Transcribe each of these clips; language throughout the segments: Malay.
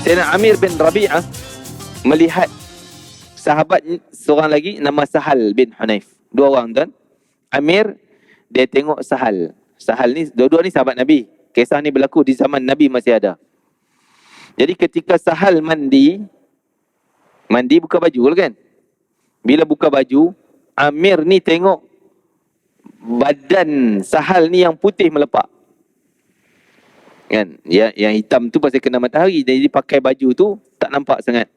Sayyidina Amir bin Rabi'ah melihat sahabat seorang lagi nama Sahal bin Hunayf. Dua orang tuan. Amir dia tengok Sahal. Sahal ni dua-dua ni sahabat Nabi. Kisah ni berlaku di zaman Nabi masih ada. Jadi ketika Sahal mandi buka baju kan. Bila buka baju, Amir ni tengok badan Sahal ni yang putih melepak. Kan? Ya, yang hitam tu pasal kena matahari. Jadi pakai baju tu tak nampak sangat.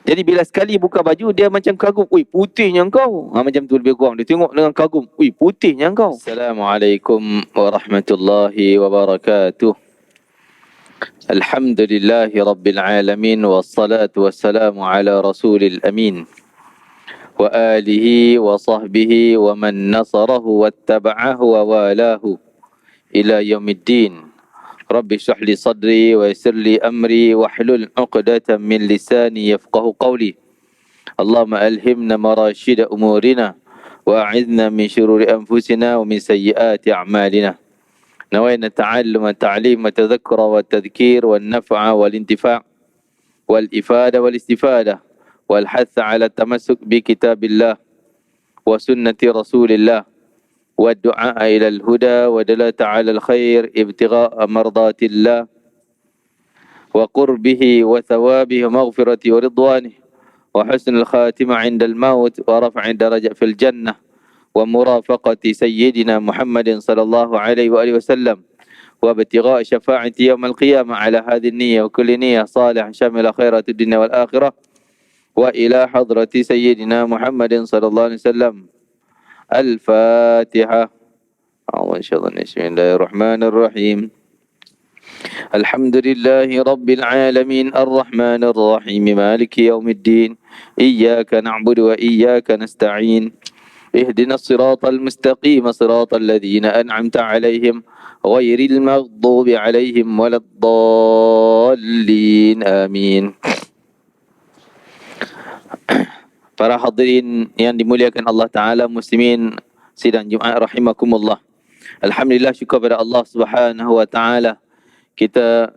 Jadi bila sekali buka baju, dia macam kagum. Ui, putihnya kau. Macam tu lebih kurang. Dia tengok dengan kagum. Ui, putihnya kau. Assalamualaikum warahmatullahi wabarakatuh. Alhamdulillahi rabbil alamin. Wassalatu wassalamu ala rasulil amin. Wa alihi wa sahbihi wa man nasarahu wattaba'ahu wa walahu ila yaumiddin. Rabbi shrah li sadri wa yassir li amri wahlul 'uqdatam min lisani yafqahu qawli. Allahumma alhimna marashida umurina wa a'idna min shururi anfusina wa min sayyiati a'malina. Nawayna ta'allum wa ta'lim wa tadhakkura wa tadhkir wa naf'a wal intifa' wal ifada wal istifada wal hath 'ala tamassuk bi kitabillah wa sunnati rasulillah والدعاء إلى الهدى ودلالة على الخير ابتغاء مرضات الله وقربه وثوابه ومغفرته ورضوانه وحسن الخاتمة عند الموت ورفع الدرجة في الجنة ومرافقة سيدنا محمد صلى الله عليه وآله وسلم وابتغاء شفاعة يوم القيامة على هذه النية وكل نية صالح شامل خيرات الدنيا والآخرة وإلى حضرة سيدنا محمد صلى الله عليه وسلم. الفاتحة. إن شاء الله. بسم الله الرحمن الرحيم. الحمد لله رب العالمين الرحمن الرحيم مالك يوم الدين إياك نعبد وإياك نستعين اهدنا الصراط المستقيم صراط الذين أنعمت عليهم غير المغضوب عليهم ولا الضالين آمين. Para hadirin yang dimuliakan Allah Ta'ala, muslimin sidang Jumaat rahimakumullah. Alhamdulillah, syukur pada Allah Subhanahu Wa Ta'ala. Kita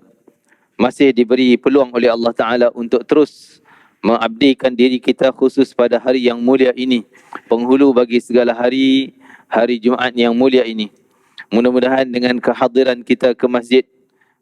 masih diberi peluang oleh Allah Ta'ala untuk terus mengabdikan diri kita khusus pada hari yang mulia ini. Penghulu bagi segala hari, hari Jumaat yang mulia ini. Mudah-mudahan dengan kehadiran kita ke masjid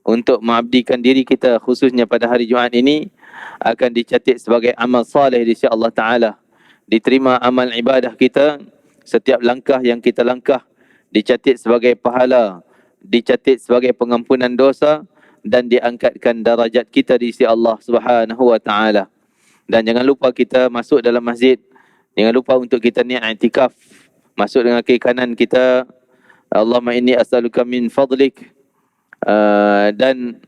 untuk mengabdikan diri kita khususnya pada hari Jumaat ini akan dicatat sebagai amal saleh di sisi Allah Ta'ala. Diterima amal ibadah kita, setiap langkah yang kita langkah dicatat sebagai pahala, dicatat sebagai pengampunan dosa dan diangkatkan darajat kita di sisi Allah Subhanahu Wa Ta'ala. Dan jangan lupa kita masuk dalam masjid, jangan lupa untuk kita niat i'tikaf. Masuk dengan kaki kanan kita, Allahumma inni as'aluka min fadlik, dan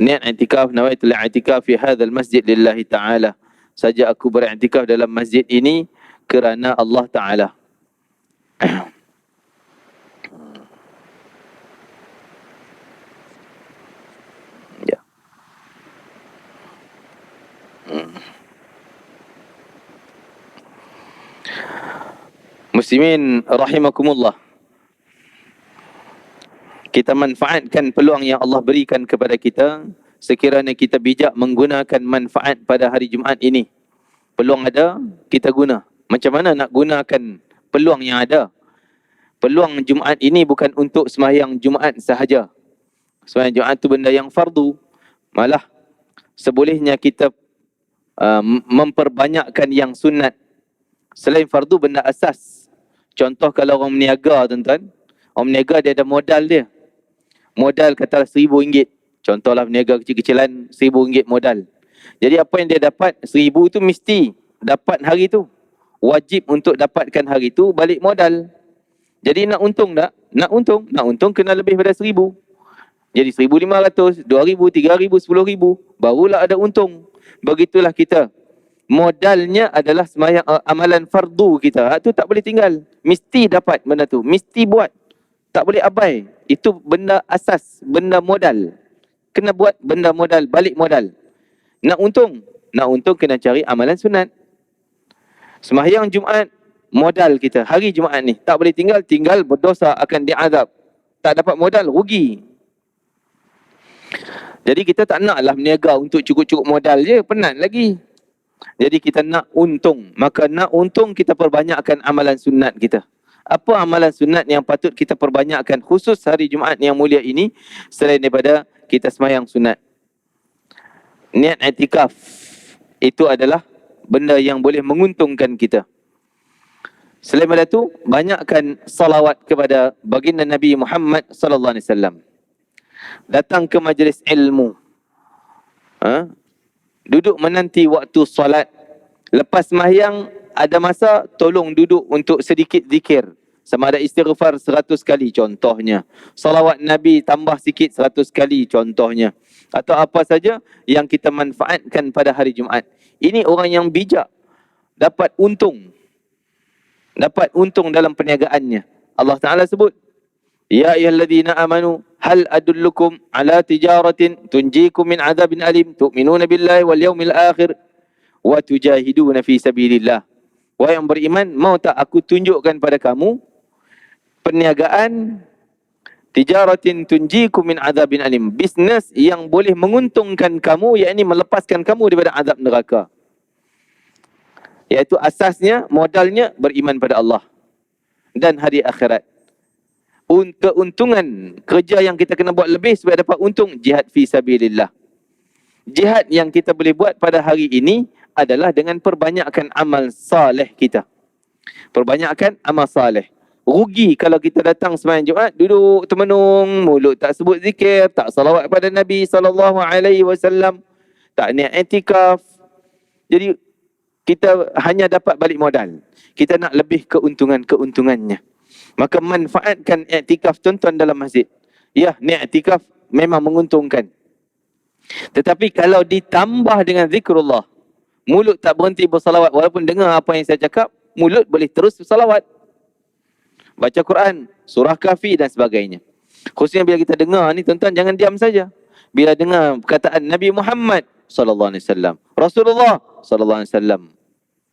niat i'tikaf, nawaitul i'tikaf fi hadzal masjid lillahi ta'ala. Saja aku beriktikaf dalam masjid ini kerana Allah Ta'ala. Ya. Muslimin rahimakumullah. Kita manfaatkan peluang yang Allah berikan kepada kita. Sekiranya kita bijak menggunakan manfaat pada hari Jumaat ini. Peluang ada, kita guna. Macam mana nak gunakan peluang yang ada? Peluang Jumaat ini bukan untuk sembahyang Jumaat sahaja. Sembahyang Jumaat itu benda yang fardu. Malah sebolehnya kita memperbanyakkan yang sunat. Selain fardu, benda asas. Contoh kalau orang meniaga, tuan-tuan. Orang meniaga dia ada modal dia. Modal katalah RM1,000. Contohlah peniaga kecil-kecilan, RM1,000 modal. Jadi apa yang dia dapat, RM1,000 tu mesti dapat hari tu. Wajib untuk dapatkan hari tu balik modal. Jadi nak untung tak? Nak untung kena lebih daripada RM1,000. Jadi RM1,500, RM2,000, RM3,000, RM10,000. Barulah ada untung. Begitulah kita. Modalnya adalah sembahyang amalan fardu kita. Itu tak boleh tinggal. Mesti dapat benda tu. Mesti buat. Tak boleh abai. Itu benda asas, benda modal. Kena buat benda modal, balik modal. Nak untung kena cari amalan sunat. Sembahyang Jumaat, modal kita. Hari Jumaat ni, tak boleh tinggal berdosa akan diazab. Tak dapat modal, rugi. Jadi kita tak naklah berniaga untuk cukup-cukup modal je, penat lagi. Jadi kita nak untung. Maka nak untung, kita perbanyakkan amalan sunat kita. Apa amalan sunat yang patut kita perbanyakkan khusus hari Jumaat yang mulia ini, selain daripada kita sembahyang sunat? Niat i'tikaf itu adalah benda yang boleh menguntungkan kita. Selain daripada itu, banyakkan salawat kepada baginda Nabi Muhammad sallallahu alaihi wasallam. Datang ke majlis ilmu. Duduk menanti waktu solat. Lepas sembahyang, ada masa tolong duduk untuk sedikit zikir. Sama ada istighfar 100 kali contohnya. Salawat Nabi tambah sikit 100 kali contohnya. Atau apa saja yang kita manfaatkan pada hari Jumaat. Ini orang yang bijak. Dapat untung. Dapat untung dalam perniagaannya. Allah Ta'ala sebut, Ya ayyuhalladzina amanu hal adullukum ala tijaratin tunjikum min azabin alim tu'minuna billahi wal yawmil akhir wa tujahiduna fi sabilillah. Wahai yang beriman, mau tak aku tunjukkan pada kamu perniagaan tijaratin tunjikum min azabin alim, bisnes yang boleh menguntungkan kamu, yakni melepaskan kamu daripada azab neraka. Iaitu asasnya, modalnya beriman pada Allah dan hari akhirat. Keuntungan kerja yang kita kena buat lebih supaya dapat untung, jihad fi sabilillah. Jihad yang kita boleh buat pada hari ini adalah dengan perbanyakkan amal saleh kita. Perbanyakkan amal saleh. Rugi kalau kita datang sembahyang Jumaat duduk termenung, mulut tak sebut zikir, tak salawat pada Nabi sallallahu alaihi wasallam, tak niat i'tikaf. Jadi kita hanya dapat balik modal. Kita nak lebih keuntungannya. Maka manfaatkan i'tikaf tuan-tuan dalam masjid. Ya, ni i'tikaf memang menguntungkan. Tetapi kalau ditambah dengan zikrullah, mulut tak berhenti bersalawat, walaupun dengar apa yang saya cakap, mulut boleh terus bersalawat. Baca Quran, surah Kahfi dan sebagainya. Khususnya bila kita dengar ni, tuan-tuan jangan diam saja. Bila dengar perkataan Nabi Muhammad sallallahu alaihi wasallam, Rasulullah sallallahu alaihi wasallam,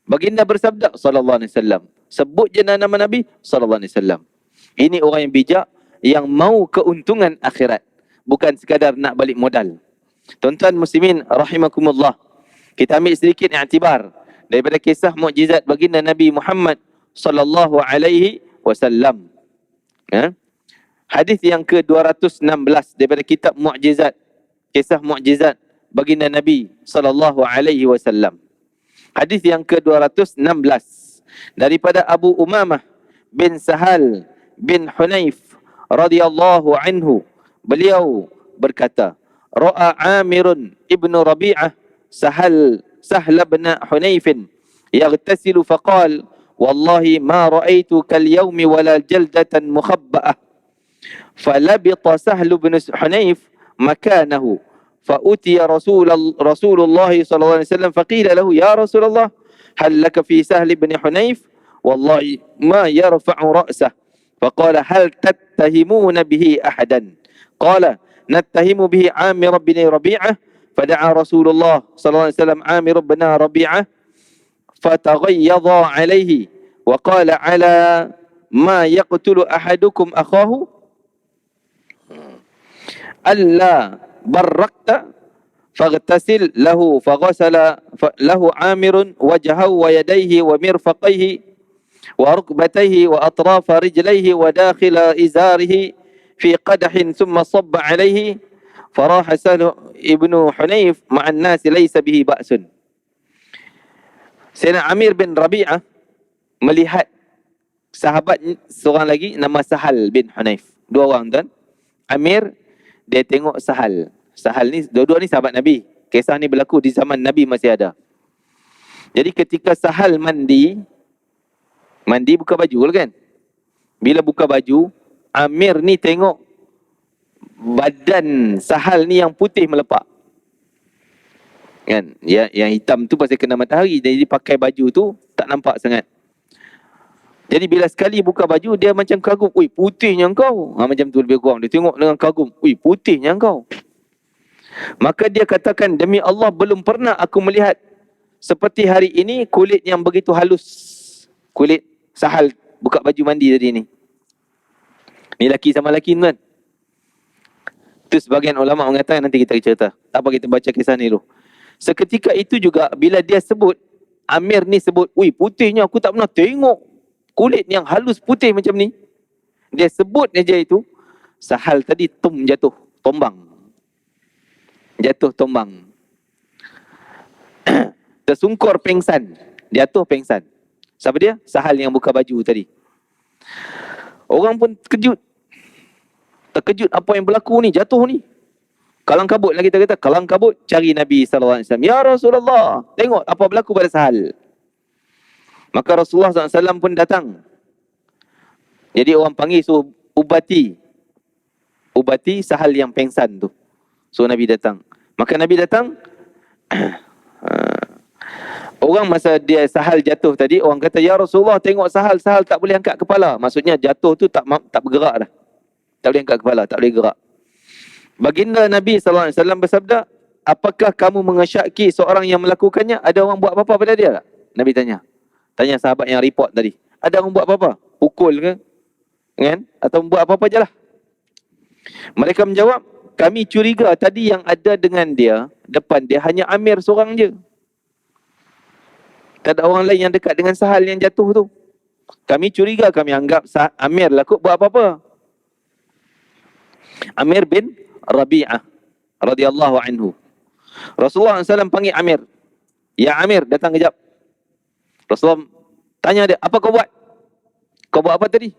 baginda bersabda sallallahu alaihi wasallam, sebut je nama Nabi sallallahu alaihi wasallam. Ini orang yang bijak, yang mau keuntungan akhirat, bukan sekadar nak balik modal. Tuan-tuan muslimin rahimakumullah, kita ambil sedikit i'tibar daripada kisah mukjizat baginda Nabi Muhammad sallallahu alaihi wasallam. Hadis yang ke-216 daripada kitab Mukjizat, kisah mukjizat baginda Nabi sallallahu alaihi wasallam. Hadis yang ke-216 daripada Abu Umamah bin Sahal bin Hunayf radhiyallahu anhu. Beliau berkata, Ra'a Amirun ibnu Rabi'ah Sahal bin Hunayfin yaghtasilu faqal, Wallahi ma ra'aitu kal yawmi wala jaldatan mukhabba'ah. Falabita Sahl bin Hunayf makanahu. فأتي رسول الله صلى الله عليه وسلم فقيل له يا رسول الله هل لك في سهل بن حنيف والله ما يرفع رأسه فقال هل تتهمون به أحدا قال نتهم به عامر بن ربيعة فدعا رسول الله صلى الله عليه وسلم عامر بن ربيعة فتغيظ عليه وقال على ما يقتل أحدكم أخاه ألا برقت فاغتسل له فغسل له عامر وجهه ويديه ومرفقيه وركبتيه وأطراف رجليه وداخل إزاره في قدح ثم صب عليه فراح سهل ابن حنيف مع الناس ليس به بأس. Sayyidina Amir bin Rabi'ah melihat sahabat seorang lagi nama Sahal bin Hunayf. Dua orang tuan. Amir, dia tengok Sahal. Sahal ni, dua-dua ni sahabat Nabi. Kisah ni berlaku di zaman Nabi masih ada. Jadi ketika Sahal mandi buka baju kan. Bila buka baju, Amir ni tengok badan Sahal ni yang putih melepak. Kan? Ya, yang hitam tu pasal kena matahari. Jadi pakai baju tu tak nampak sangat. Jadi bila sekali buka baju, dia macam kagum. Ui, putihnya kau. Macam tu lebih kurang. Dia tengok dengan kagum. Ui, putihnya kau. Maka dia katakan, demi Allah belum pernah aku melihat seperti hari ini kulit yang begitu halus. Kulit Sahal buka baju mandi tadi ni. Ni laki sama laki kan. Itu sebagian ulama mengatakan, nanti kita cerita. Tak apa, kita baca kisah ni dulu. Seketika itu juga bila dia sebut, Amir ni sebut, "Ui, putihnya aku tak pernah tengok kulit yang halus putih macam ni." Dia sebut aja itu, Sahal tadi jatuh, tombang. Jatuh tombang. Tersungkur pengsan. Jatuh pengsan. Siapa dia? Sahal yang buka baju tadi. Orang pun terkejut. Terkejut apa yang berlaku ni, jatuh ni. Kalang kabut lah, kita kata kalang kabut, cari Nabi SAW. Ya Rasulullah, tengok apa berlaku pada Sahal. Maka Rasulullah SAW pun datang. Jadi orang panggil suruh ubati Sahal yang pengsan tu. So Nabi datang. Maka Nabi datang. Orang masa dia Sahal jatuh tadi, orang kata, "Ya Rasulullah, tengok Sahal tak boleh angkat kepala." Maksudnya jatuh tu tak bergerak dah. Tak boleh angkat kepala, tak boleh gerak. Baginda Nabi SAW bersabda, "Apakah kamu mengesyaki seorang yang melakukannya?" Ada orang buat apa-apa pada dia tak? Nabi tanya. Tanya sahabat yang report tadi. Ada orang buat apa-apa? Pukul ke? Kan? Atau buat apa-apa je lah. Mereka menjawab, "Kami curiga tadi yang ada dengan dia, depan dia hanya Amir seorang je. Tak ada orang lain yang dekat dengan Sahal yang jatuh tu. Kami curiga, kami anggap Amir lah kot buat apa-apa." Amir bin Rabi'ah radhiyallahu anhu. Rasulullah SAW panggil Amir. "Ya Amir, datang kejap." Rasulullah tanya dia, "Apa kau buat? Kau buat apa tadi?"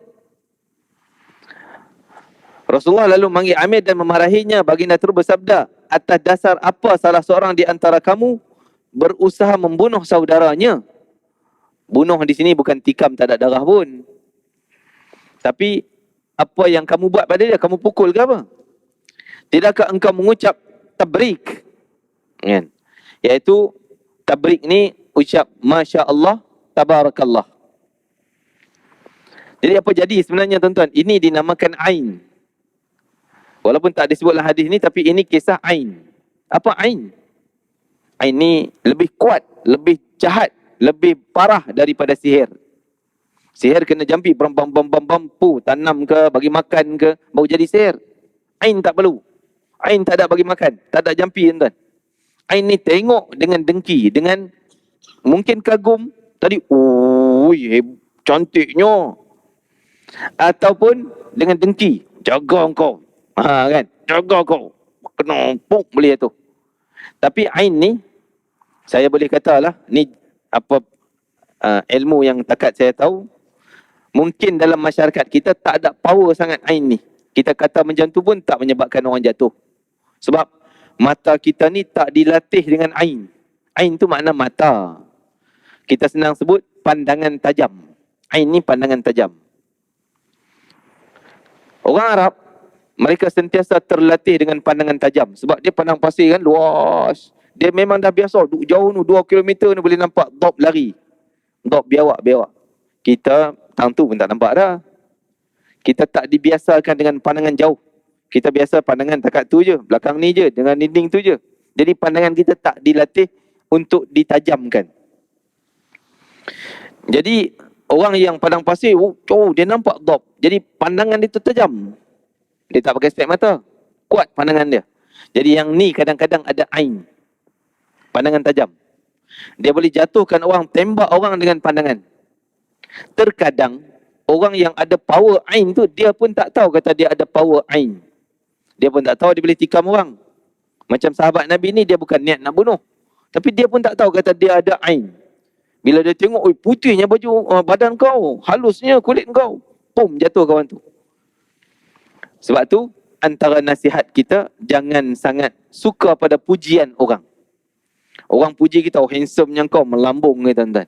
Rasulullah lalu manggil Amir dan memarahinya. Baginda terus bersabda, "Atas dasar apa salah seorang di antara kamu berusaha membunuh saudaranya?" Bunuh di sini bukan tikam, tak ada darah pun. Tapi apa yang kamu buat pada dia? Kamu pukul ke apa? Tidakkah engkau mengucap tabrik? Kan? Iaitu tabrik ni ucap Masya Allah, Tabarakallah. Jadi apa jadi sebenarnya tuan-tuan? Ini dinamakan Ain. Walaupun tak disebutlah hadis ni, tapi ini kisah Ain. Apa Ain? Ain ni lebih kuat, lebih jahat, lebih parah daripada sihir. Sihir kena jampi, bam, tanam ke, bagi makan ke, baru jadi sihir. Ain tak perlu. Ain tak ada bagi makan, tak ada jampi, tuan. Ain ni tengok dengan dengki, dengan mungkin kagum. Tadi, ui, cantiknya. Ataupun dengan dengki, jaga kau. Kan? Jaga kau. Kena puk boleh tu. Tapi Ain ni, saya boleh katalah, ni apa ilmu yang takat saya tahu, mungkin dalam masyarakat kita tak ada power sangat Ain ni. Kita kata macam tu pun tak menyebabkan orang jatuh. Sebab mata kita ni tak dilatih dengan Ain. Ain tu makna mata. Kita senang sebut pandangan tajam. Ain ni pandangan tajam. Orang Arab, mereka sentiasa terlatih dengan pandangan tajam. Sebab dia pandang pasir kan, luas. Dia memang dah biasa, duduk jauh ni, 2 km ni boleh nampak dop lari. Dop biawak. Kita tang tu pun tak nampak dah. Kita tak dibiasakan dengan pandangan jauh. Kita biasa pandangan takat tu je, belakang ni je, dengan dinding tu je. Jadi pandangan kita tak dilatih untuk ditajamkan. Jadi orang yang pandang pasir, dia nampak dop. Jadi pandangan dia tu tajam. Dia tak pakai spek mata. Kuat pandangan dia. Jadi yang ni kadang-kadang ada Ain. Pandangan tajam. Dia boleh jatuhkan orang, tembak orang dengan pandangan. Terkadang orang yang ada power Ain tu, dia pun tak tahu kata dia ada power Ain. Dia pun tak tahu dia boleh tikam orang. Macam sahabat Nabi ni, dia bukan niat nak bunuh. Tapi dia pun tak tahu kata dia ada Ain. Bila dia tengok, oi, putihnya baju badan kau, halusnya kulit kau, pum, jatuh kawan tu. Sebab tu antara nasihat kita, jangan sangat suka pada pujian orang. Orang puji kita, handsome-nya kau, melambung ke tuan-tuan.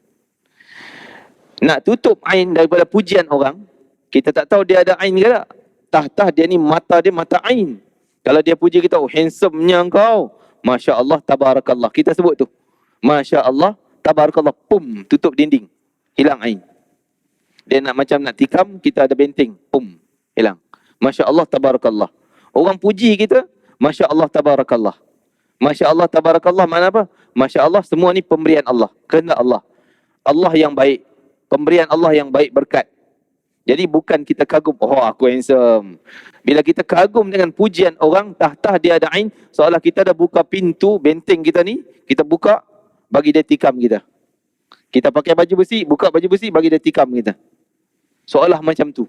Nak tutup Ain daripada pujian orang, kita tak tahu dia ada Ain ke tak. Tah dia ni mata Ain. Kalau dia puji kita, handsome-nya kau, Masya Allah, Tabarakallah. Kita sebut tu, Masya Allah, Tabarakallah, pum, tutup dinding, hilang Ain. Dia nak macam nak tikam, kita ada benteng, pum, hilang. Masya Allah, Tabarakallah. Orang puji kita, Masya Allah, Tabarakallah. Masya Allah, Tabarakallah makna apa? Masya Allah, semua ni pemberian Allah, kehendak Allah. Allah yang baik, pemberian Allah yang baik, berkat. Jadi bukan kita kagum, oh aku handsome. Bila kita kagum dengan pujian orang, tah dia ada ain, seolah kita dah buka pintu benteng kita ni, kita buka, bagi dia tikam kita. Kita pakai baju besi, buka baju besi, bagi dia tikam kita. Seolah macam tu.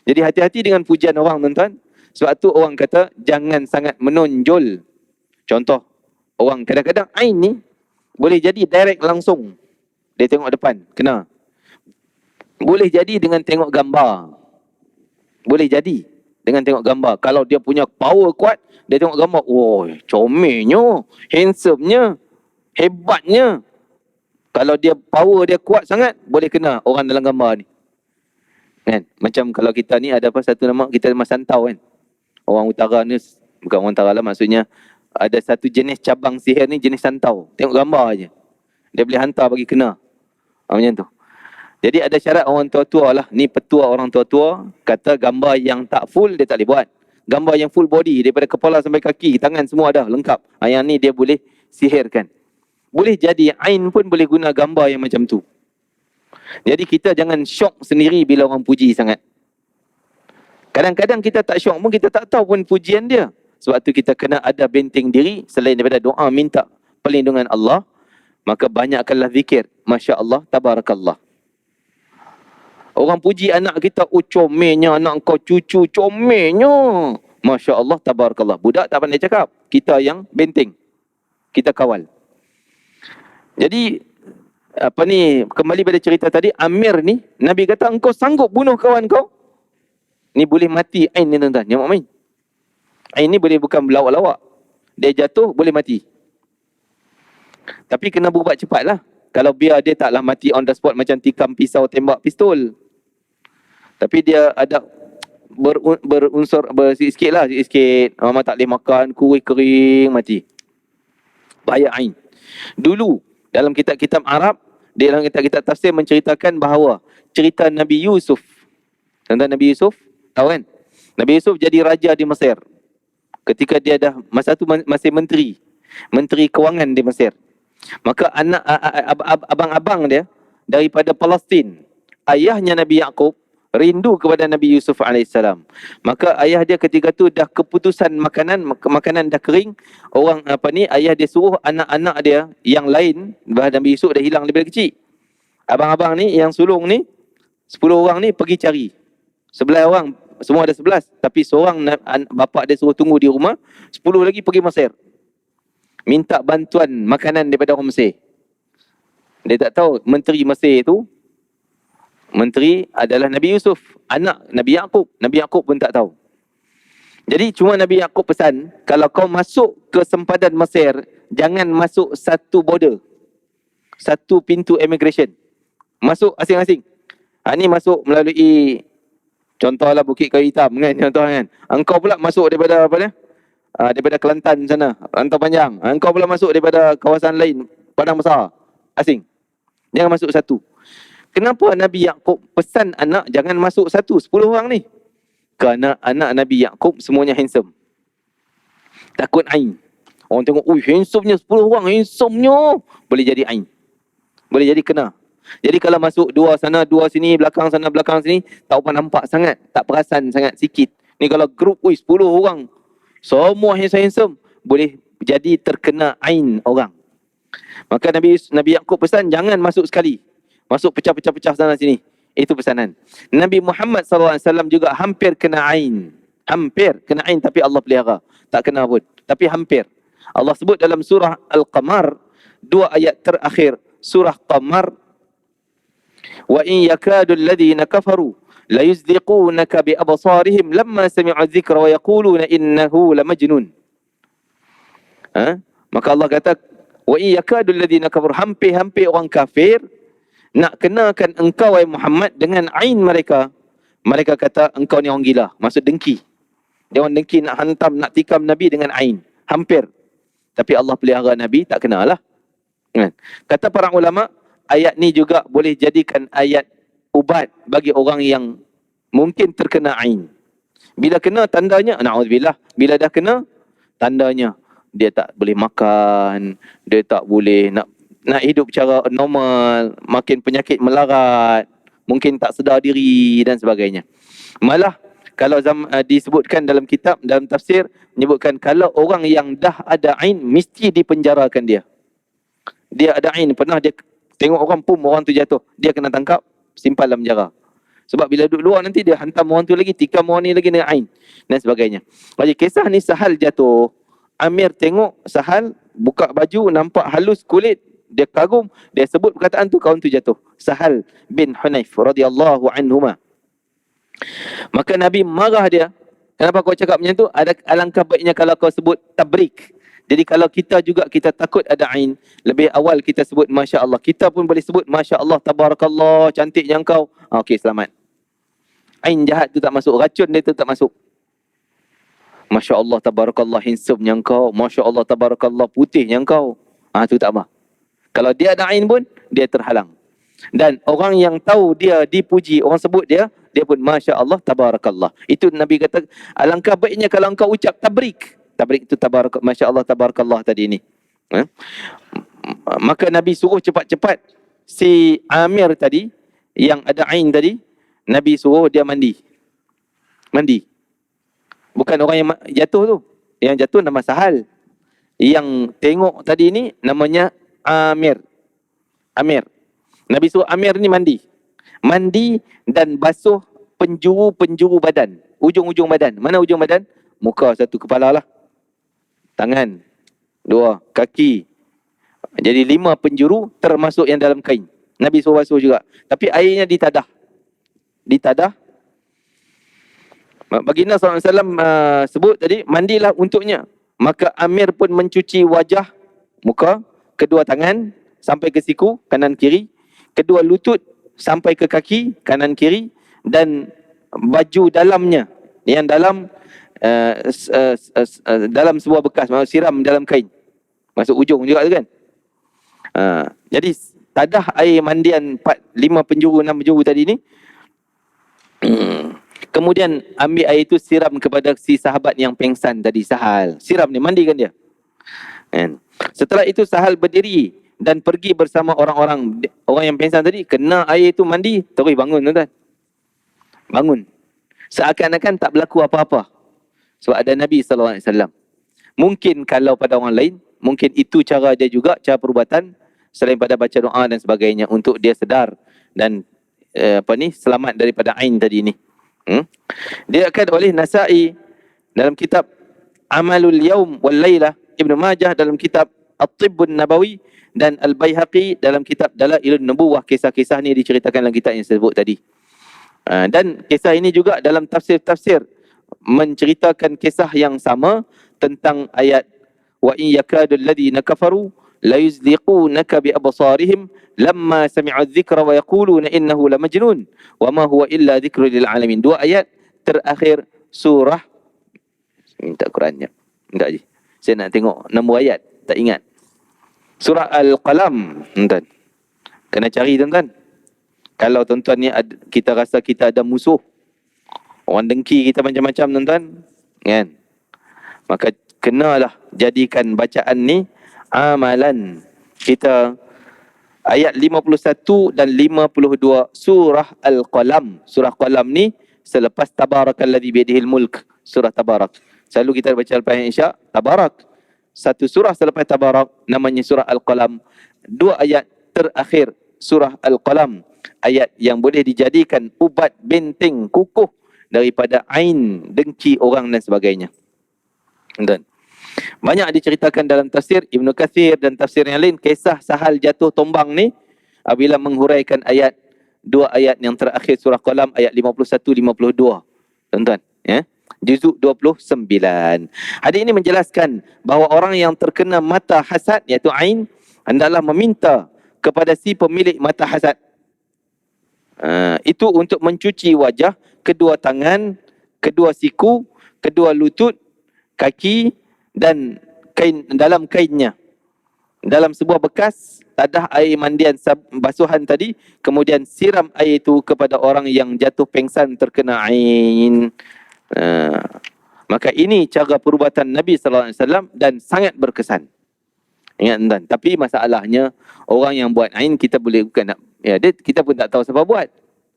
Jadi hati-hati dengan pujian orang, tuan-tuan. Sebab tu orang kata, jangan sangat menonjol. Contoh, orang kadang-kadang ain ni, boleh jadi direct langsung. Dia tengok depan, kena. Boleh jadi dengan tengok gambar. Boleh jadi dengan tengok gambar. Kalau dia punya power kuat, dia tengok gambar, oh, comelnya, handsomenya, hebatnya. Kalau dia power dia kuat sangat, boleh kena orang dalam gambar ni. Kan? Macam kalau kita ni ada apa satu nama, kita Mas Santau kan. Orang utara ni, bukan orang utara lah, maksudnya ada satu jenis cabang sihir ni, jenis Santau. Tengok gambar aja, dia boleh hantar bagi kena. Macam tu. Jadi ada syarat orang tua-tua lah. Ni petua orang tua-tua. Kata gambar yang tak full, dia tak boleh buat. Gambar yang full body, daripada kepala sampai kaki, tangan semua dah lengkap. Yang ni dia boleh sihirkan. Boleh jadi ain pun boleh guna gambar yang macam tu. Jadi kita jangan syok sendiri bila orang puji sangat. Kadang-kadang kita tak syok pun, kita tak tahu pun pujian dia. Sebab tu kita kena ada benteng diri, selain daripada doa minta perlindungan Allah, maka banyakkanlah zikir. Masya Allah, tabarakallah. Orang puji anak kita, oh comelnya anak kau, cucu comelnya. Masya Allah, tabarakallah. Budak tak pandai cakap, kita yang benteng, kita kawal. Jadi apa ni, kembali pada cerita tadi, Amir ni, Nabi kata, engkau sanggup bunuh kawan kau? Ni boleh mati ain ni, tuan-tuan. Jangan main. Ain ni boleh bukan berlawak-lawak. Dia jatuh, boleh mati. Tapi kena berubat cepat lah. Kalau biar dia taklah mati on the spot macam tikam pisau tembak pistol. Tapi dia ada berunsur sikit lah, sikit. Mama tak boleh makan, kuih kering, mati. Bahaya ain. Dulu dalam kitab-kitab Arab, dalam kitab-kitab tafsir menceritakan bahawa cerita Nabi Yusuf. Tentang Nabi Yusuf, tahu kan? Nabi Yusuf jadi raja di Mesir. Ketika dia dah masa tu masih menteri kewangan di Mesir. Maka anak abang-abang dia daripada Palestin, ayahnya Nabi Yaqub, rindu kepada Nabi Yusuf AS. Maka ayah dia ketika tu dah keputusan makanan dah kering. Orang ayah dia suruh anak-anak dia yang lain, Nabi Yusuf dah hilang daripada kecil. Abang-abang ni yang sulung ni, 10 orang ni pergi cari. 11 orang, semua ada 11, tapi seorang bapak dia suruh tunggu di rumah, 10 lagi pergi Mesir. Minta bantuan makanan daripada orang Mesir. Dia tak tahu menteri Mesir tu, menteri adalah Nabi Yusuf, anak Nabi Yaqub. Nabi Yaqub pun tak tahu. Jadi cuma Nabi Yaqub pesan, kalau kau masuk ke sempadan Mesir, jangan masuk satu border, satu pintu immigration. Masuk asing-asing. Ni masuk melalui, contohlah Bukit Kayu Hitam kan, contoh kan. Engkau pula masuk daripada apa dia? Daripada Kelantan sana, Rantau Panjang. Engkau pula masuk daripada kawasan lain, Padang Besar, asing. Jangan masuk satu. Kenapa Nabi Yaqub pesan anak jangan masuk satu, 10 orang ni? Kerana anak Nabi Yaqub semuanya handsome. Takut ain. Orang tengok, handsomenya 10 orang, handsomenya. Boleh jadi ain. Boleh jadi kena. Jadi kalau masuk dua sana, dua sini, belakang sana, belakang sini, tak apa nampak sangat, tak perasan sangat, sikit. Ni kalau grup, 10 orang, semua handsome, boleh jadi terkena ain orang. Maka Nabi Yaqub pesan, jangan masuk sekali. Masuk pecah-pecah sana sini. Itu pesanan. Nabi Muhammad SAW juga hampir kena ain. Hampir kena ain, tapi Allah pelihara. Tak kena pun, tapi hampir. Allah sebut dalam surah Al-Qamar, 2 ayat terakhir surah Qamar, wa in yakadu alladhina kafaru la yuzdiqunaka bi absarihim lamma sami'u dzikra wa yaquluna innahu lamajnun. Maka Allah kata, wa in yakadu alladhina kafaru, hampir-hampir orang kafir nak kenakan engkau wahai Muhammad dengan ain mereka. Mereka kata engkau ni orang gila, maksud dengki. Dia orang dengki nak hantam, nak tikam Nabi dengan ain. Hampir. Tapi Allah pelihara Nabi, tak kenalah. Kata para ulama, ayat ni juga boleh jadikan ayat ubat bagi orang yang mungkin terkena ain. Bila kena, tandanya, na'udzubillah, bila dah kena, tandanya dia tak boleh makan, dia tak boleh nak hidup cara normal, makin penyakit melarat, mungkin tak sedar diri dan sebagainya. Malah kalau disebutkan dalam kitab, dalam tafsir, menyebutkan kalau orang yang dah ada ain, mesti dipenjarakan dia. Dia ada ain, pernah dia tengok orang, pum, orang tu jatuh, dia kena tangkap, simpan dalam penjara. Sebab bila duduk luar nanti dia hantam orang tu lagi, tikam orang ni lagi dengan ain dan sebagainya. Jadi kisah ni Sahal jatuh. Amir tengok Sahal buka baju, nampak halus kulit, dia kagum, dia sebut perkataan tu, kawan tu jatuh. Sahal bin Hunayf radhiyallahu anhuma. Maka Nabi marah dia. Kenapa kau cakap macam tu? Ada alangkah baiknya kalau kau sebut tabrik. Jadi kalau kita juga kita takut ada ain, lebih awal kita sebut Masya Allah. Kita pun boleh sebut Masya Allah, Tabarakallah, cantiknya engkau. Okey, selamat. Ain jahat tu tak masuk, racun dia tu tak masuk. Masya Allah, Tabarakallah, handsome-nya engkau. Masya Allah, Tabarakallah, putihnya engkau. Tu tak apa. Kalau dia ada ain pun, dia terhalang. Dan orang yang tahu dia dipuji, orang sebut dia pun Masya Allah, Tabarakallah. Itu Nabi kata, alangkah baiknya kalau engkau ucap tabrik. Tabrik itu Masya Allah, Tabarakallah tadi ni. Maka Nabi suruh cepat-cepat si Amir tadi, yang ada ain tadi, Nabi suruh dia mandi. Mandi. Bukan orang yang jatuh tu. Yang jatuh nama Sahal. Yang tengok tadi ni namanya Amir. Amir. Nabi suruh Amir ni mandi. Mandi dan basuh penjuru-penjuru badan. Ujung-ujung badan. Mana ujung badan? Muka satu, kepala lah. Tangan. 2, kaki. Jadi 5 penjuru termasuk yang dalam kain. Nabi suruh basuh juga. Tapi airnya ditadah. Ditadah. Baginda SAW sebut tadi, mandilah untuknya. Maka Amir pun mencuci wajah, muka, kedua tangan sampai ke siku, kanan kiri. Kedua lutut sampai ke kaki, kanan kiri, dan baju dalamnya yang dalam dalam sebuah bekas, maksud siram dalam kain, masuk ujung juga tu kan. Jadi tadah air mandian 5 penjuru 6 penjuru tadi ni. Kemudian ambil air itu siram kepada si sahabat yang pengsan tadi, Sahal. Siram ni, mandikan dia. Setelah itu Sahal berdiri dan pergi bersama orang yang pengsan tadi, kena air itu mandi, terus bangun tuan-tuan. Bangun. Seakan-akan tak berlaku apa-apa. Sebab ada Nabi SAW. Mungkin kalau pada orang lain, mungkin itu cara dia juga, cara perubatan, selain pada baca doa dan sebagainya, untuk dia sedar dan selamat daripada ain tadi ni. Diriwayatkan oleh Nasa'i dalam kitab Amalul Yaum wal Lailah, Ibnu Majah dalam kitab At-Tibbun Nabawi, dan Al-Baihaqi dalam kitab Dalailun Nubuwah. Kisah-kisah ni diceritakan dalam kitab yang saya sebut tadi. Dan kisah ini juga dalam tafsir-tafsir menceritakan kisah yang sama tentang ayat wa in yakadul ladina kafaru la yuzliqunaka bi absarihim lamma sami'u dzikra wa yaquluna innahu lamajnun wa ma huwa illa dzikrun lil alamin. 2 ayat terakhir surah, minta Qurannya. Minta je. Saya nak tengok nombor ayat, tak ingat. Surah Al-Qalam, tuan-tuan. Kena cari, tuan-tuan. Kalau tuan-tuan ni kita rasa kita ada musuh, orang dengki kita macam-macam, tuan-tuan, kan? Maka kenalah jadikan bacaan ni amalan kita. Ayat 51 dan 52 surah Al-Qalam. Surah Qalam ni selepas Tabarakalladzi biyadihil mulk, surah Tabarak. Selalu kita baca lepas Isya Tabarak. Satu surah selepas Tabarak namanya surah Al-Qalam. 2 ayat terakhir surah Al-Qalam, ayat yang boleh dijadikan ubat benteng kukuh daripada ain, dengki orang dan sebagainya. Dan banyak diceritakan dalam tafsir Ibnu Katsir dan tafsir yang lain, kisah Sahal jatuh tombang ni apabila menghuraikan ayat, 2 ayat yang terakhir surah Qalam, ayat 51-52. Tuan-tuan, ya. Juzuk 29. Hadis ini menjelaskan bahawa orang yang terkena mata hasad, iaitu ain, hendaklah meminta kepada si pemilik mata hasad. Itu untuk mencuci wajah, kedua tangan, kedua siku, kedua lutut, kaki, dan kain, dalam kainnya, dalam sebuah bekas, tadah air mandian basuhan tadi, kemudian siram air itu kepada orang yang jatuh pengsan terkena ain. Maka ini cara perubatan Nabi SAW dan sangat berkesan. Ingat, tuan. Tapi masalahnya orang yang buat ain, kita boleh bukan nak, ya, kita pun tak tahu siapa buat.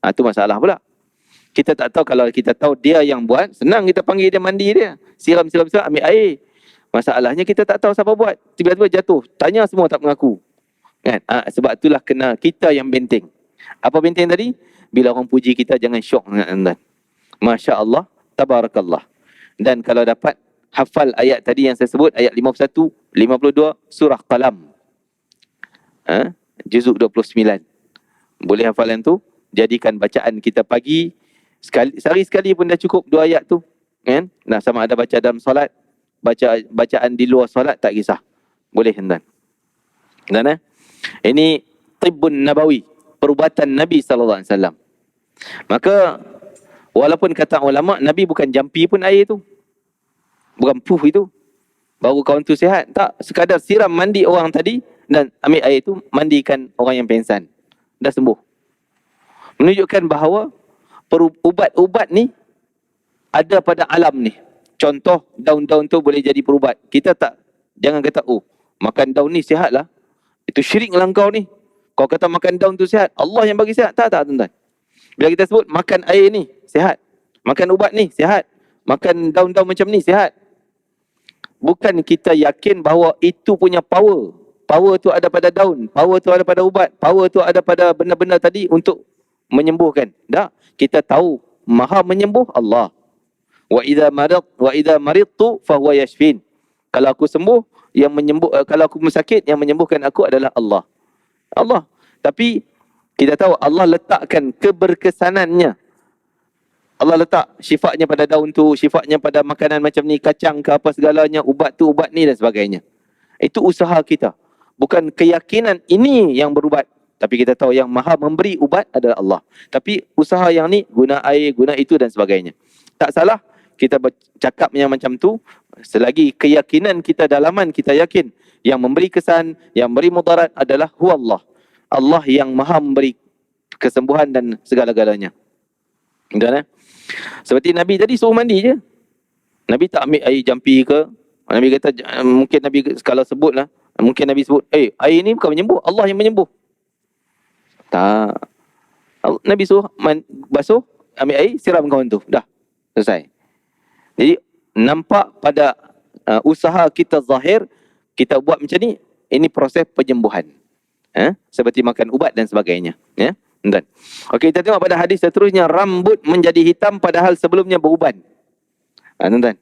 Itu masalah pula. Kita tak tahu, kalau kita tahu dia yang buat, senang kita panggil dia mandi dia. Siram, ambil air. Masalahnya kita tak tahu siapa buat. Tiba-tiba jatuh. Tanya semua tak mengaku. Kan? Sebab itulah kena kita yang benteng. Apa benteng tadi? Bila orang puji kita, jangan syok. Masya Allah, tabarakallah. Dan kalau dapat hafal ayat tadi yang saya sebut, ayat 51, 52, surah Qalam. Juzuk 29. Boleh hafalan tu, jadikan bacaan kita pagi. Sehari sekali pun dah cukup 2 ayat tu. Kan? Nah, sama ada baca dalam solat, bacaan di luar solat, tak kisah. Boleh, tuan. Dan ini tibbun nabawi, perubatan Nabi SAW. Maka walaupun kata ulama, Nabi bukan jampi pun air tu, bukan puff itu baru kawan tu sihat. Tak, sekadar siram mandi orang tadi dan ambil air tu mandikan orang yang pengsan, dah sembuh. Menunjukkan bahawa ubat-ubat ni ada pada alam ni. Contoh, daun-daun tu boleh jadi perubat. Kita tak, jangan kata, oh, makan daun ni sihat lah. Itu syirik lah kau ni. Kau kata makan daun tu sihat, Allah yang bagi sihat. Tak, tuan-tuan. Bila kita sebut makan air ni sihat, makan ubat ni sihat, makan daun-daun macam ni sihat, bukan kita yakin bahawa itu punya power. Power tu ada pada daun, power tu ada pada ubat, power tu ada pada benda-benda tadi untuk menyembuhkan. Tak, kita tahu Maha menyembuh Allah. Wa idza maridtu fa huwa yashfin. Kalau aku sembuh, yang menyembuh, kalau aku sakit, yang menyembuhkan aku adalah Allah. Allah. Tapi kita tahu Allah letakkan keberkesanannya. Allah letak syifatnya pada daun tu, syifatnya pada makanan macam ni, kacang ke apa segalanya, ubat tu, ubat ni dan sebagainya. Itu usaha kita. Bukan keyakinan ini yang berubat. Tapi kita tahu yang Maha memberi ubat adalah Allah. Tapi usaha yang ni, guna air, guna itu dan sebagainya. Tak salah kita bercakap yang macam tu, selagi keyakinan kita dalaman kita yakin yang memberi kesan, yang memberi mudarat adalah huwallah. Allah yang Maha memberi kesembuhan dan segala-galanya. Dan seperti Nabi tadi suruh mandi je. Nabi tak ambil air jampi ke. Nabi kata, mungkin Nabi kalau sebut lah, mungkin Nabi sebut, air ni bukan menyembuh, Allah yang menyembuh. Tak. Nabi suruh basuh, ambil air, siram kawan tu. Dah, selesai. Jadi nampak pada usaha kita zahir, kita buat macam ni, ini proses penyembuhan. Seperti makan ubat dan sebagainya. Ya. Dan okey, kita tengok pada hadis seterusnya, rambut menjadi hitam padahal sebelumnya beruban. Tuan-tuan,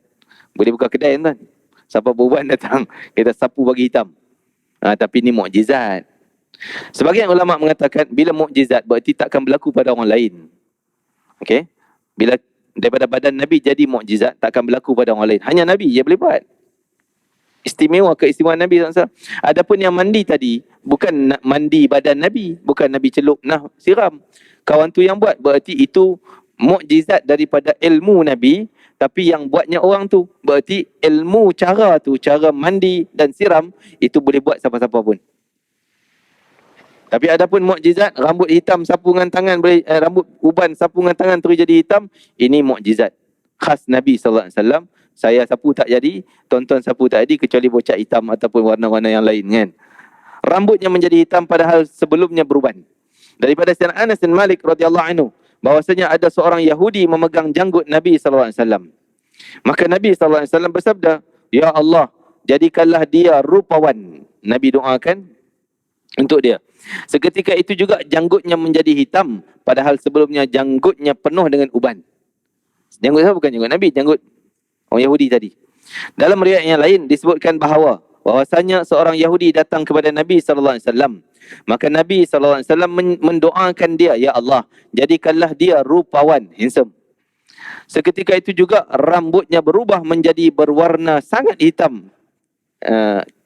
boleh buka kedai, tuan. Siapa beruban datang, kita sapu bagi hitam. Tapi ini mukjizat. Sebagian ulama mengatakan bila mukjizat berarti takkan berlaku pada orang lain. Okey, bila daripada badan Nabi jadi mukjizat, takkan berlaku pada orang lain. Hanya Nabi je boleh buat. Istimewa, keistimewaan Nabi SAW. Adapun yang mandi tadi, bukan mandi badan Nabi, bukan Nabi celup, siram. Kawan tu yang buat, berarti itu mukjizat daripada ilmu Nabi, tapi yang buatnya orang tu. Berarti ilmu cara tu, cara mandi dan siram, itu boleh buat siapa-siapa pun. Tapi adapun mukjizat, rambut hitam sapu dengan tangan, rambut uban sapu dengan tangan terus jadi hitam, ini mukjizat khas Nabi SAW. Saya sapu tak jadi, tonton sapu tak jadi, kecuali bocak hitam ataupun warna-warna yang lain, kan. Rambutnya menjadi hitam padahal sebelumnya beruban. Daripada Sayyidina Anas bin Malik radhiyallahu anhu, bahwasanya ada seorang Yahudi memegang janggut Nabi SAW. Maka Nabi SAW bersabda, "Ya Allah, jadikanlah dia rupawan." Nabi doakan untuk dia. Seketika itu juga janggutnya menjadi hitam, padahal sebelumnya janggutnya penuh dengan uban. Janggut siapa? Bukan janggut Nabi, janggut orang Yahudi tadi. Dalam riwayat yang lain disebutkan bahwasanya seorang Yahudi datang kepada Nabi SAW. Maka Nabi SAW mendoakan dia, "Ya Allah, jadikanlah dia rupawan, handsome." Seketika itu juga rambutnya berubah menjadi berwarna sangat hitam,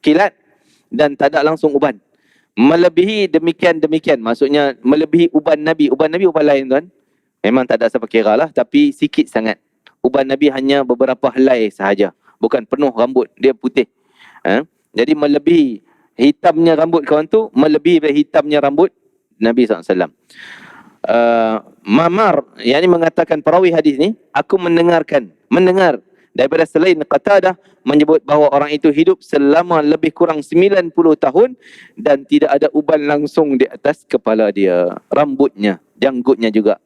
kilat, dan tak ada langsung uban. Melebihi demikian, maksudnya melebihi uban Nabi. Uban Nabi uban lain, tuan. Memang tak ada siapa kira lah, tapi sikit sangat. Uban Nabi hanya beberapa helai sahaja, bukan penuh rambut, dia putih. Jadi melebihi hitamnya rambut kawan tu, melebihi hitamnya rambut Nabi SAW. Mamar, yang ini mengatakan perawi hadis ni, aku mendengar daripada selain Qatadah menyebut bahawa orang itu hidup selama lebih kurang 90 tahun dan tidak ada uban langsung di atas kepala dia. Rambutnya, janggutnya juga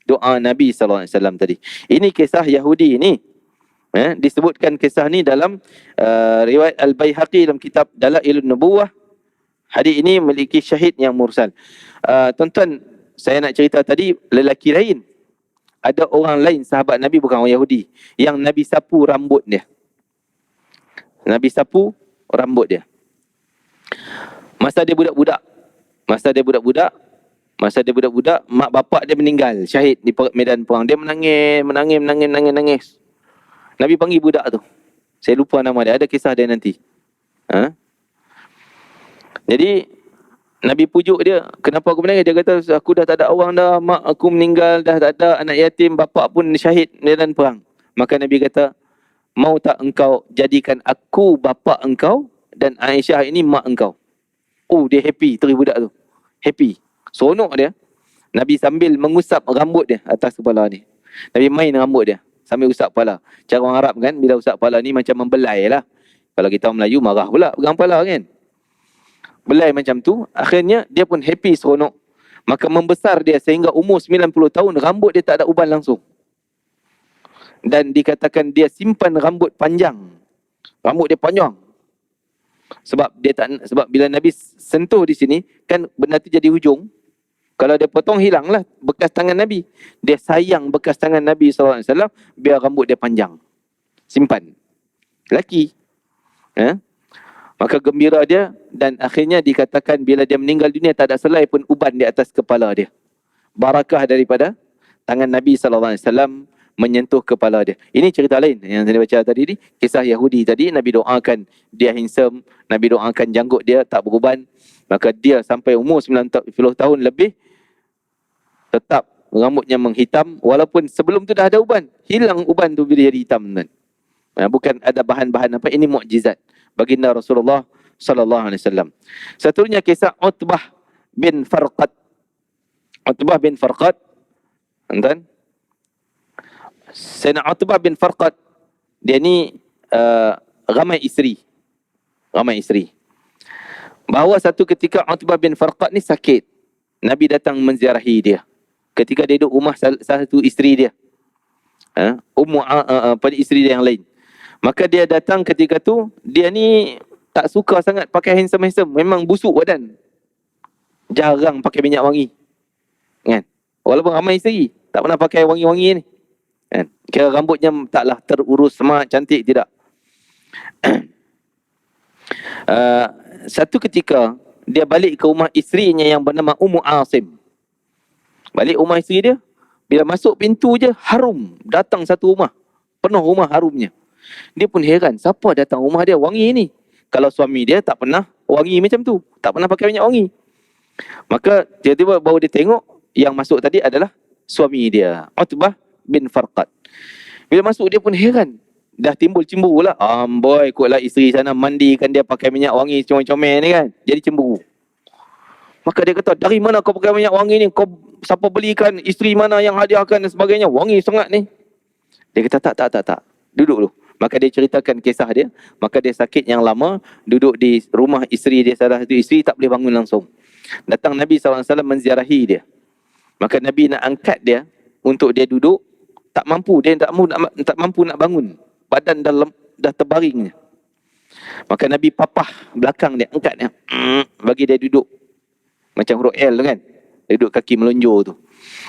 doa Nabi SAW tadi. Ini kisah Yahudi ni. Disebutkan kisah ni dalam riwayat Al-Baihaqi dalam kitab Dalailun Nubuwah. Hadis ini memiliki syahid yang mursal. Tuan-tuan, saya nak cerita tadi lelaki lain. Ada orang lain sahabat Nabi, bukan orang Yahudi, yang Nabi sapu rambut dia. Nabi sapu rambut dia. Masa dia budak-budak, mak bapak dia meninggal, syahid di medan perang. Dia menangis. Nabi panggil budak tu. Saya lupa nama dia, ada kisah dia nanti. Jadi Nabi pujuk dia, kenapa aku menangis? Dia kata, aku dah tak ada orang dah, mak aku meninggal, dah tak ada anak yatim, bapak pun syahid di medan perang. Maka Nabi kata, mau tak engkau jadikan aku bapa engkau dan Aisyah ini mak engkau? Oh, dia happy, teri budak tu. Happy. Seronok dia. Nabi sambil mengusap rambut dia atas kepala ni. Nabi main rambut dia sambil usap kepala. Cara orang Arab kan, bila usap kepala ni macam membelai lah. Kalau kita orang Melayu marah pula pegang kepala kan. Belai macam tu. Akhirnya dia pun happy, seronok. Maka membesar dia sehingga umur 90 tahun, rambut dia tak ada uban langsung. Dan dikatakan dia simpan rambut panjang. Rambut dia panjang. Sebab bila Nabi sentuh di sini, kan benda tu jadi hujung. Kalau dia potong, hilanglah bekas tangan Nabi. Dia sayang bekas tangan Nabi SAW, biar rambut dia panjang. Simpan. Laki. Maka gembira dia, dan akhirnya dikatakan bila dia meninggal dunia, tak ada selai pun uban di atas kepala dia. Barakah daripada tangan Nabi SAW menyentuh kepala dia. Ini cerita lain yang saya baca tadi ni. Kisah Yahudi tadi, Nabi doakan dia handsome, Nabi doakan janggut dia tak beruban. Maka dia sampai umur 90 tahun lebih, tetap rambutnya menghitam, walaupun sebelum tu dah ada uban. Hilang uban tu bila jadi hitam. Bukan ada bahan-bahan apa, ini mukjizat baginda Rasulullah sallallahu alaihi wasallam. Satunya kisah Utbah bin Farqad. Tuan, Sayyidina Utbah bin Farqad, dia ni ramai isteri. Bahawa satu ketika Utbah bin Farqad ni sakit. Nabi datang menziarahi dia. Ketika dia duduk rumah salah satu isteri dia. Pada isteri dia yang lain. Maka dia datang ketika tu, dia ni tak suka sangat pakai handsome. Memang busuk badan. Jarang pakai minyak wangi. Kan? Walaupun ramai isteri, tak pernah pakai wangi-wangi ni. Kan? Kira rambutnya taklah terurus, semak, cantik, tidak. Satu ketika, dia balik ke rumah isterinya yang bernama Ummu Asim. Balik rumah isteri dia, bila masuk pintu je, harum. Datang satu rumah, penuh rumah harumnya. Dia pun heran, siapa datang rumah dia wangi ni? Kalau suami dia tak pernah wangi macam tu, tak pernah pakai minyak wangi. Maka tiba-tiba baru dia tengok, yang masuk tadi adalah suami dia, Utbah bin Farqad. Bila masuk, dia pun heran. Dah timbul cemburu lah. Amboi, ikutlah isteri sana mandikan dia pakai minyak wangi comel-comel ni kan. Jadi cemburu. Maka dia kata, dari mana kau pakai minyak wangi ni? Kau siapa belikan? Isteri mana yang hadiahkan dan sebagainya? Wangi sangat ni. Dia kata, tak. Duduk dulu. Maka dia ceritakan kisah dia. Maka dia sakit yang lama, duduk di rumah isteri dia, salah satu isteri, tak boleh bangun langsung. Datang Nabi SAW menziarahi dia. Maka Nabi nak angkat dia untuk dia duduk, tak mampu. Dia tak mampu nak bangun. Badan dah terbaring. Maka Nabi papah belakang dia, angkat dia, bagi dia duduk. Macam huruf L tu kan. Dia duduk kaki melonjor tu.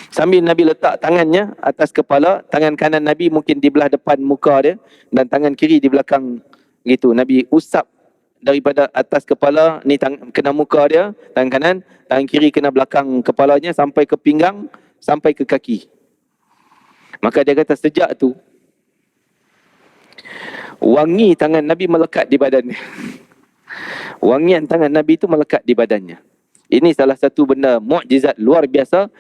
Sambil Nabi letak tangannya atas kepala, tangan kanan Nabi mungkin di belah depan muka dia, dan tangan kiri di belakang gitu. Nabi usap daripada atas kepala, ni kena muka dia, tangan kanan, tangan kiri kena belakang kepalanya, sampai ke pinggang, sampai ke kaki. Maka dia kata, sejak tu wangi tangan Nabi melekat di badannya. Wangian tangan Nabi itu melekat di badannya. Ini salah satu benda mukjizat luar biasa.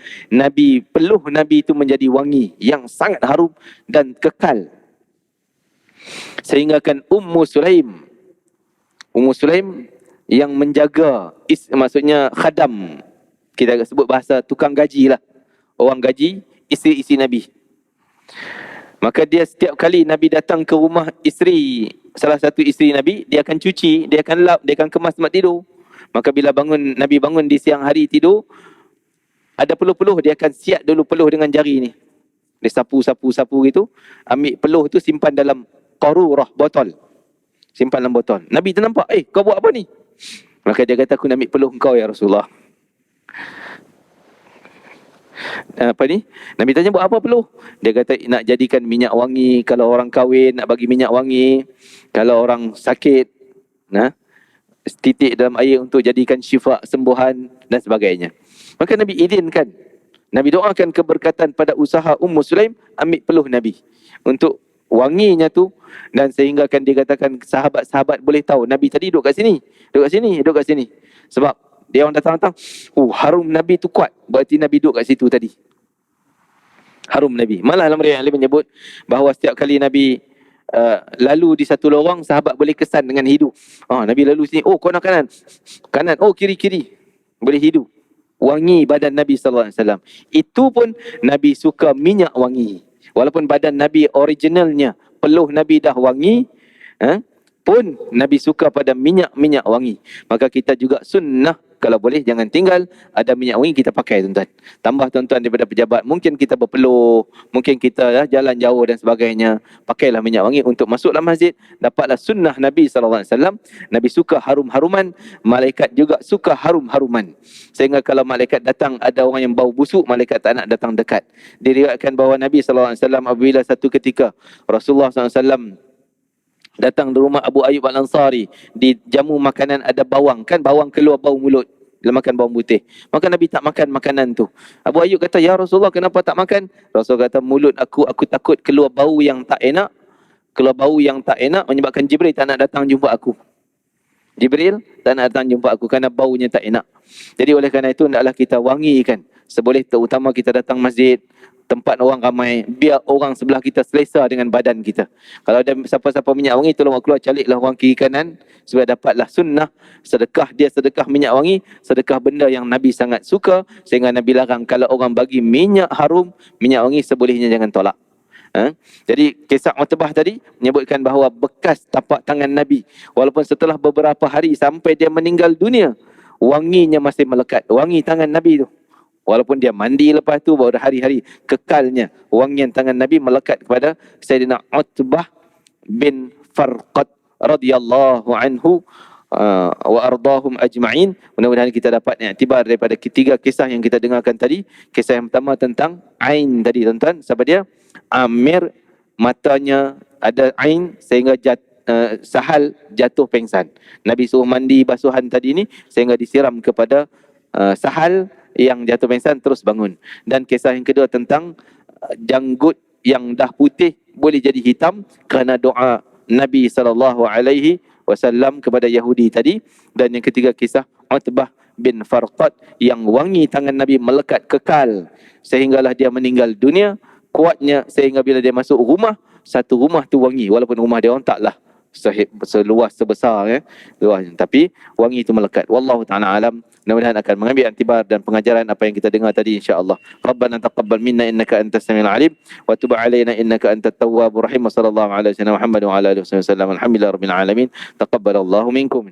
Peluh Nabi itu menjadi wangi yang sangat harum dan kekal. Sehingga kan Ummu Sulaim yang menjaga, maksudnya khadam, kita sebut bahasa tukang gaji lah, orang gaji isteri-isteri Nabi. Maka dia setiap kali Nabi datang ke rumah salah satu isteri Nabi, dia akan cuci, dia akan lap, dia akan kemas tempat tidur. Maka bila Nabi bangun di siang hari tidur, ada peluh-peluh, dia akan siap dulu peluh dengan jari ni. Dia sapu gitu. Ambil peluh tu simpan dalam qarurah, botol. Simpan dalam botol. Nabi tu nampak, kau buat apa ni? Maka dia kata, aku nak ambil peluh kau ya Rasulullah. Apa ni? Nabi tanya, buat apa peluh? Dia kata, nak jadikan minyak wangi. Kalau orang kahwin, nak bagi minyak wangi. Kalau orang sakit, titik dalam air untuk jadikan syifa, sembuhan dan sebagainya. Maka Nabi izinkan. Nabi doakan keberkatan pada usaha Ummu Sulaim, ambil peluh Nabi untuk wanginya tu, dan sehingga kan dikatakan sahabat-sahabat boleh tahu Nabi tadi duduk kat sini, duduk kat sini. Sebab dia orang datang-datang, harum Nabi tu kuat, berarti Nabi duduk kat situ tadi. Harum Nabi. Malah dalam riwayat yang lain menyebut bahawa setiap kali Nabi lalu di satu lorong, sahabat boleh kesan dengan hidu. Nabi lalu sini, kau nak kanan, kiri, boleh hidu. Wangi badan Nabi SAW. Itu pun Nabi suka minyak wangi. Walaupun badan Nabi originalnya, peluh Nabi dah wangi, pun Nabi suka pada minyak wangi. Maka kita juga sunnah, kalau boleh jangan tinggal ada minyak wangi kita pakai tuan-tuan. Tambah tuan-tuan daripada pejabat, mungkin kita berpeluh, mungkin kita jalan jauh dan sebagainya, pakailah minyak wangi untuk masuk dalam masjid. Dapatlah sunnah Nabi SAW. Nabi suka harum-haruman, malaikat juga suka harum-haruman. Sehingga kalau malaikat datang ada orang yang bau busuk, malaikat tak nak datang dekat. Diriwayatkan bahawa Nabi SAW apabila satu ketika Rasulullah SAW datang di rumah Abu Ayyub Al-Ansari, di jamu makanan ada bawang, kan bawang keluar bau mulut, dia makan bawang putih. Maka Nabi tak makan makanan tu. Abu Ayyub kata, ya Rasulullah, kenapa tak makan? Rasul kata, mulut aku takut keluar bau yang tak enak. Keluar bau yang tak enak menyebabkan Jibril tak nak datang jumpa aku. Jibril tak nak datang jumpa aku kerana baunya tak enak. Jadi oleh kerana itu, hendaklah kita wangikan. Seboleh terutama kita datang masjid, tempat orang ramai, biar orang sebelah kita selesa dengan badan kita. Kalau ada siapa-siapa minyak wangi, tolong keluar, caliklah orang kiri kanan supaya dapatlah sunnah sedekah. Dia sedekah minyak wangi, sedekah benda yang Nabi sangat suka, sehingga Nabi larang kalau orang bagi minyak harum, minyak wangi, sebolehnya jangan tolak. Jadi kisah Utbah tadi menyebutkan bahawa bekas tapak tangan Nabi, walaupun setelah beberapa hari sampai dia meninggal dunia, wanginya masih melekat. Wangi tangan Nabi tu, walaupun dia mandi lepas tu baru hari-hari, kekalnya wangian tangan Nabi melekat kepada Sayyidina Utbah bin Farqad radhiyallahu anhu wa ardahum ajma'in. Mudah-mudahan kita dapat iktibar daripada ketiga kisah yang kita dengarkan tadi. Kisah yang pertama tentang Ain tadi tuan-tuan, sebab dia Amir matanya ada Ain sehingga Sahal jatuh pengsan. Nabi suruh mandi basuhan tadi ni sehingga disiram kepada Sahal yang jatuh pengsan terus bangun. Dan kisah yang kedua tentang janggut yang dah putih boleh jadi hitam kerana doa Nabi SAW kepada Yahudi tadi. Dan yang ketiga kisah Utbah bin Farqad yang wangi tangan Nabi melekat kekal sehinggalah dia meninggal dunia. Kuatnya sehingga bila dia masuk rumah, satu rumah tu wangi, walaupun rumah dia orang taklah seluas sebesar luas, tapi wangi itu melekat. Wallahu ta'ala alam. Mudah-mudahan akan mengambil iktibar dan pengajaran apa yang kita dengar tadi, insya-Allah. Rabbana taqabbal minna innaka antas samiul alim wa tub alaina innaka antat tawwabur rahim. Sallallahu alaihi wasallam Muhammad wa ala alihi wasallam. Alhamdulillahirabbil alamin. Taqabbalallahu minkum.